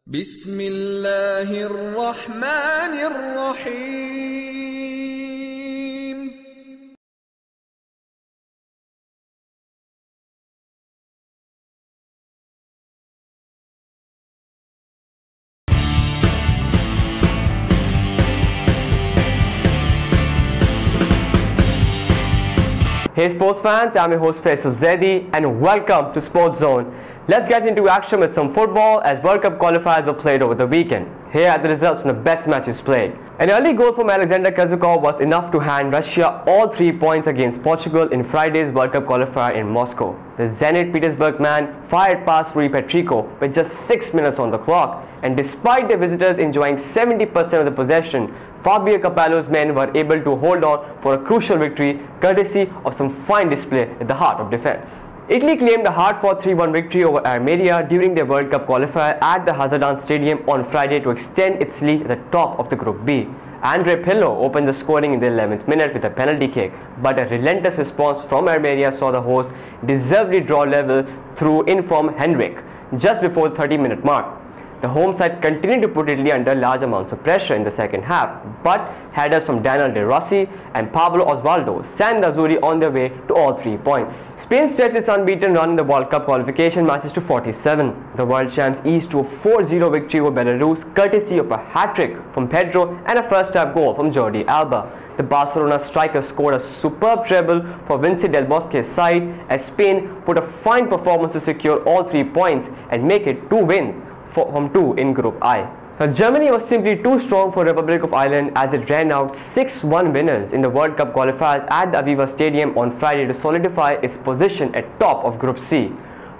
بسم الله الرحمن الرحيم. Hey sports fans, I'm your host Faisal Zaidi and welcome to Sports Zone. Let's get into action with some football as World Cup qualifiers were played over the weekend. Here are the results from the best matches played. An early goal from Alexander Kazakov was enough to hand Russia all 3 points against Portugal in Friday's World Cup qualifier in Moscow. The Zenit Petersburg man fired past Rui Patricio with just 6 minutes on the clock, and despite the visitors enjoying 70% of the possession, Fabio Capello's men were able to hold on for a crucial victory courtesy of some fine display at the heart of defense. Italy claimed a hard-fought 3-1 victory over Armenia during their World Cup qualifier at the Hazardan Stadium on Friday to extend its lead at the top of the Group B. Andre Pirlo opened the scoring in the 11th minute with a penalty kick, but a relentless response from Armenia saw the hosts deservedly draw level through in-form Henrik just before the 30-minute mark. The home side continued to put Italy under large amounts of pressure in the second half, but headers from Daniel De Rossi and Pablo Osvaldo sent the Azzurri on their way to all 3 points. Spain stretched its unbeaten run in the World Cup qualification matches to 47. The world champs eased to a 4-0 victory over Belarus courtesy of a hat-trick from Pedro and a first-half goal from Jordi Alba. The Barcelona striker scored a superb treble for Vinci Del Bosque's side as Spain put a fine performance to secure all 3 points and make it 2 wins from 2 in Group I. Now, Germany was simply too strong for Republic of Ireland as it ran out 6-1 winners in the World Cup qualifiers at the Aviva Stadium on Friday to solidify its position at top of Group C.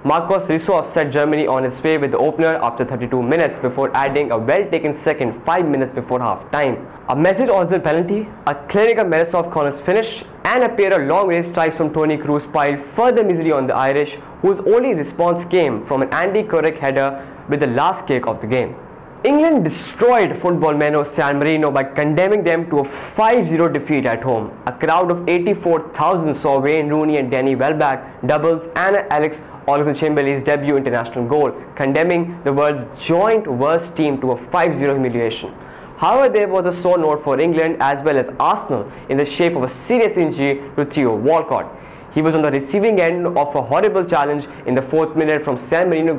Marcos Rosas set Germany on its way with the opener after 32 minutes before adding a well-taken second 5 minutes before half-time. A Mesut Ozil penalty, a clinical Meresov corners finish and a pair of long-range strikes from Toni Kroos piled further misery on the Irish, whose only response came from an Andy Carrick header with the last kick of the game. England destroyed football Meno San Marino by condemning them to a 5-0 defeat at home. A crowd of 84,000 saw Wayne Rooney and Danny Welbeck doubles and Alex Oxlade-Chamberlain's debut international goal, condemning the world's joint worst team to a 5-0 humiliation. However, there was a sore note for England as well as Arsenal in the shape of a serious injury to Theo Walcott. He was on the receiving end of a horrible challenge in the 4th minute from San Marino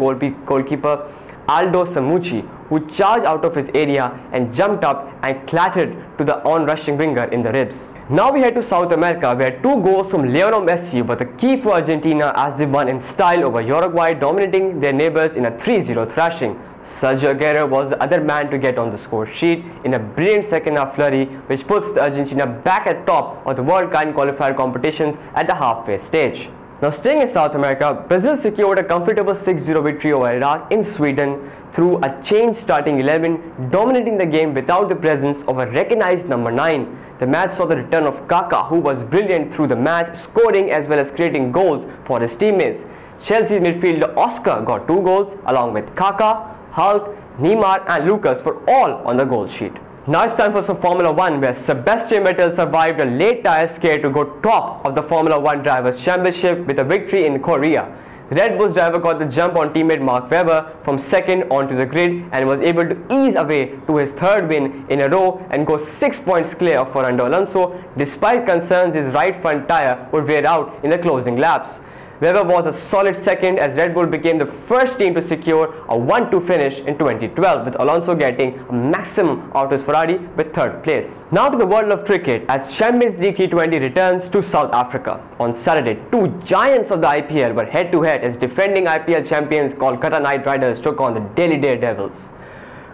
goalkeeper Aldo Samucci, who charged out of his area and jumped up and clattered to the on-rushing winger in the ribs. Now we head to South America, where 2 goals from Lionel Messi were the key for Argentina as they won in style over Uruguay, dominating their neighbors in a 3-0 thrashing. Sergio Aguero was the other man to get on the score sheet in a brilliant second-half flurry, which puts the Argentina back at top of the World Cup qualifier competitions at the halfway stage. Now, staying in South America, Brazil secured a comfortable 6-0 victory over Iraq in Sweden through a changed starting 11, dominating the game without the presence of a recognized number 9. The match saw the return of Kaká, who was brilliant through the match, scoring as well as creating goals for his teammates. Chelsea's midfielder Oscar got 2 goals along with Kaká, Hulk, Neymar and Lucas were all on the goal sheet. Now it's time for some Formula 1, where Sebastian Vettel survived a late tire scare to go top of the Formula 1 Drivers' Championship with a victory in Korea. Red Bull's driver got the jump on teammate Mark Webber from second onto the grid and was able to ease away to his 3rd win in a row and go 6 points clear of Fernando Alonso, despite concerns his right front tire would wear out in the closing laps. Webber was a solid second as Red Bull became the first team to secure a 1-2 finish in 2012, with Alonso getting a maximum out of his Ferrari with 3rd place. Now to the world of cricket as Champions League T20 returns to South Africa. On Saturday, 2 giants of the IPL were head-to-head as defending IPL champions Kolkata Knight Riders took on the Delhi Daredevils.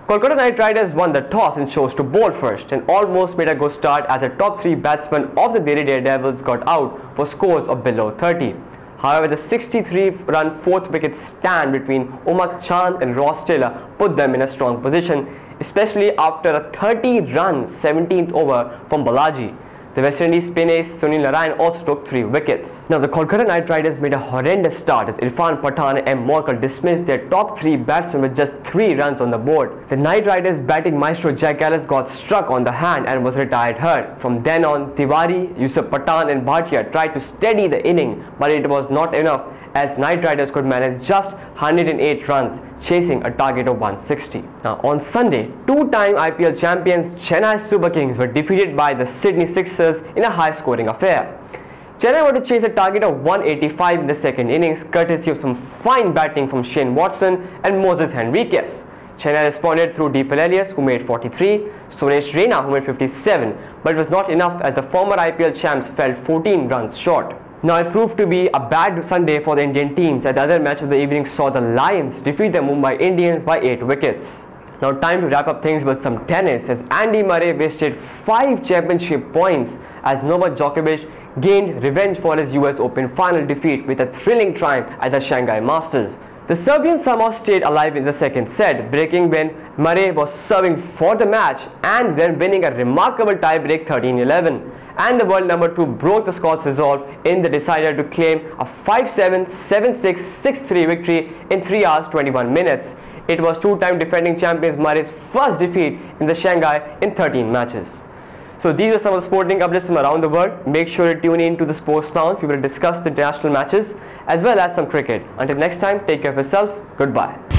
Kolkata Knight Riders won the toss and chose to bowl first and almost made a good start as the top 3 batsmen of the Delhi Daredevils got out for scores of below 30. However, the 63-run 4th wicket stand between Umang Chand and Ross Taylor put them in a strong position, especially after a 30-run 17th over from Balaji. The West Indies spin ace Sunil Narayan also took 3 wickets. Now, the Kolkata Knight Riders made a horrendous start as Irfan Pathan and M. Morkal dismissed their top 3 batsmen with just 3 runs on the board. The Knight Riders batting maestro Jack Ellis got struck on the hand and was retired hurt. From then on, Tiwari, Yusuf Pathan and Bhatia tried to steady the inning, but it was not enough as Knight Riders could manage just 108 runs, chasing a target of 160. Now on Sunday, two-time IPL champions Chennai Super Kings were defeated by the Sydney Sixers in a high-scoring affair. Chennai were to chase a target of 185 in the second innings, courtesy of some fine batting from Shane Watson and Moses Henriquez. Chennai responded through Deepan Elias, who made 43, Suresh Raina, who made 57, but it was not enough as the former IPL champs fell 14 runs short. Now it proved to be a bad Sunday for the Indian teams, as the other match of the evening saw the Lions defeat the Mumbai Indians by 8 wickets. Now time to wrap up things with some tennis, as Andy Murray wasted 5 championship points as Novak Djokovic gained revenge for his US Open final defeat with a thrilling triumph at the Shanghai Masters. The Serbian somehow stayed alive in the second set, breaking when Murray was serving for the match and then winning a remarkable tiebreak 13-11. And the world number 2 broke the Scots' resolve in the decider to claim a 5-7, 7-6, 6-3 victory in 3 hours 21 minutes. It was two-time defending champions Murray's first defeat in the Shanghai in 13 matches. So these are some of the sporting updates from around the world. Make sure to tune in to the Sports Lounge. We will discuss the international matches as well as some cricket. Until next time, take care of yourself. Goodbye.